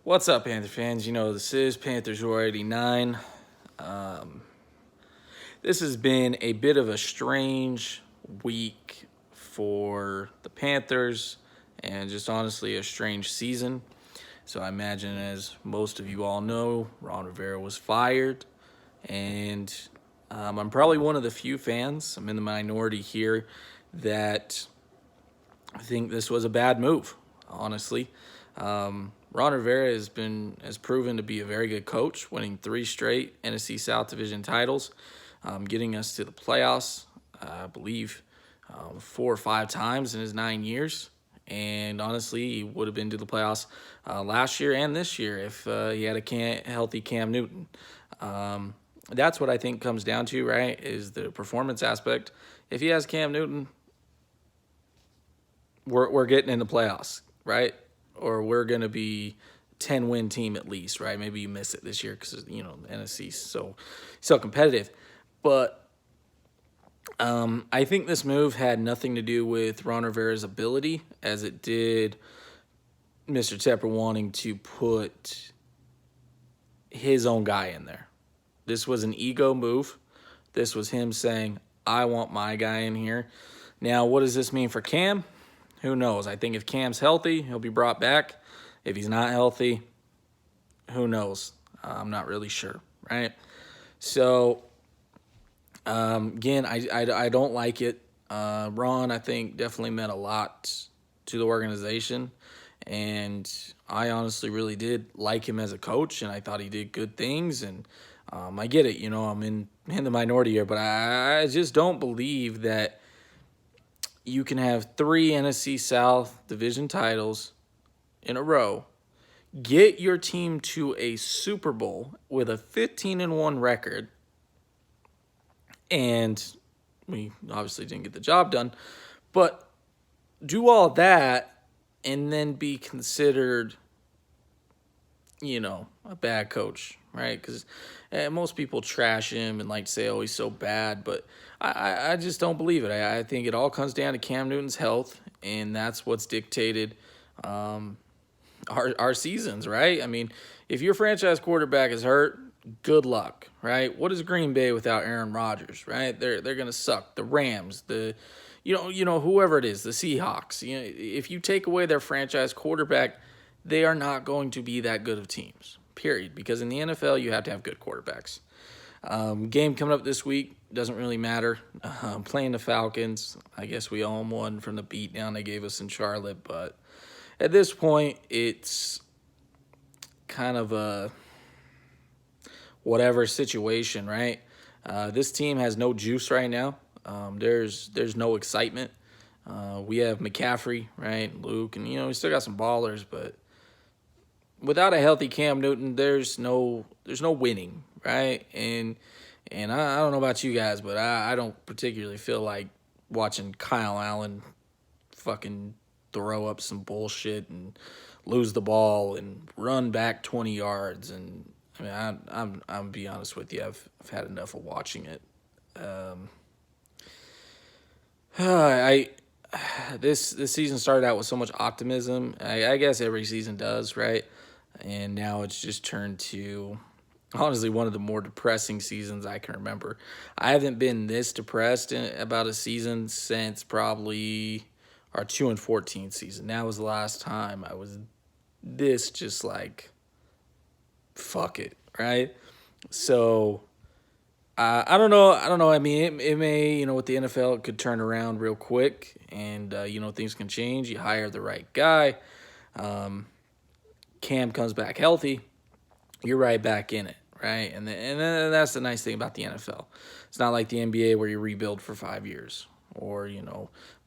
What's up, Panther fans? This is Panthers 89. Um, this has been a bit of a strange week for the Panthers and just honestly a strange season. So I imagine, as most of you all know, Ron Rivera was fired. And I'm probably one of the few fans, I'm in the minority here, that I think this was a bad move, honestly. Ron Rivera has proven to be a very good coach, winning 3 straight NFC South Division titles, getting us to the playoffs, I believe, 4 or 5 times in his 9 years. And honestly, he would have been to the playoffs last year and this year if he had a healthy Cam Newton. That's what I think comes down to, right, is the performance aspect. If he has Cam Newton, we're getting in the playoffs, right? Or we're going to be 10-win team at least, right? Maybe you miss it this year because, the NFC's so competitive. But I think this move had nothing to do with Ron Rivera's ability as it did Mr. Tepper wanting to put his own guy in there. This was an ego move. This was him saying, I want my guy in here. Now, what does this mean for Cam? Who knows? I think if Cam's healthy, he'll be brought back. If he's not healthy, who knows? I'm not really sure, right? So, again, I don't like it. Ron, I think, definitely meant a lot to the organization. And I honestly really did like him as a coach, and I thought he did good things. And I get it, I'm in the minority here, but I just don't believe that you can have 3 NFC South division titles in a row, get your team to a Super Bowl with a 15-1 record, and we obviously didn't get the job done, but do all that and then be considered, a bad coach, right? Because most people trash him and like to say, oh, he's so bad, but I just don't believe it. I think it all comes down to Cam Newton's health, and that's what's dictated our seasons, right? I mean, if your franchise quarterback is hurt, good luck, right? What is Green Bay without Aaron Rodgers, right? They're gonna suck. The Rams, whoever it is, the Seahawks. If you take away their franchise quarterback, they are not going to be that good of teams. Period. Because in the NFL, you have to have good quarterbacks. Game coming up this week doesn't really matter. Playing the Falcons, I guess we owe them one from the beatdown they gave us in Charlotte, but at this point, it's kind of a whatever situation, right? This team has no juice right now. There's no excitement. We have McCaffrey, right, Luke, and we still got some ballers, but without a healthy Cam Newton, there's no winning, right? And I don't know about you guys, but I don't particularly feel like watching Kyle Allen fucking throw up some bullshit and lose the ball and run back 20 yards. And I mean, I'm be honest with you, I've had enough of watching it. This season started out with so much optimism. I guess every season does, right? And now it's just turned to honestly one of the more depressing seasons I can remember. I haven't been this depressed in about a season since probably our 2-14 season. That was the last time I was this just like, fuck it, right? So I don't know. I mean, it may, with the NFL, it could turn around real quick, and things can change. You hire the right guy. Cam comes back healthy, you're right back in it, right? And that's the nice thing about the NFL. It's not like the NBA where you rebuild for 5 years, or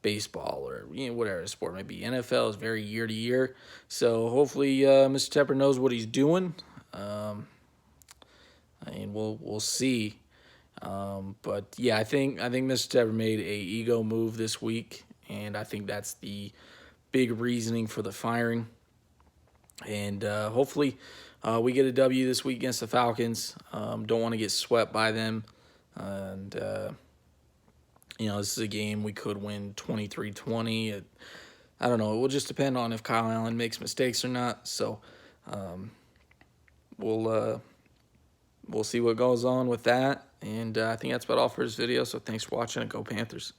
baseball, or whatever the sport may be. NFL is very year to year, so hopefully Mr. Tepper knows what he's doing. And we'll see. But yeah, I think Mr. Tepper made a ego move this week, and I think that's the big reasoning for the firing. And hopefully we get a W this week against the Falcons. Don't want to get swept by them. And, this is a game we could win 23-20. I don't know. It will just depend on if Kyle Allen makes mistakes or not. So We'll see what goes on with that. And I think that's about all for this video. So thanks for watching, and go Panthers.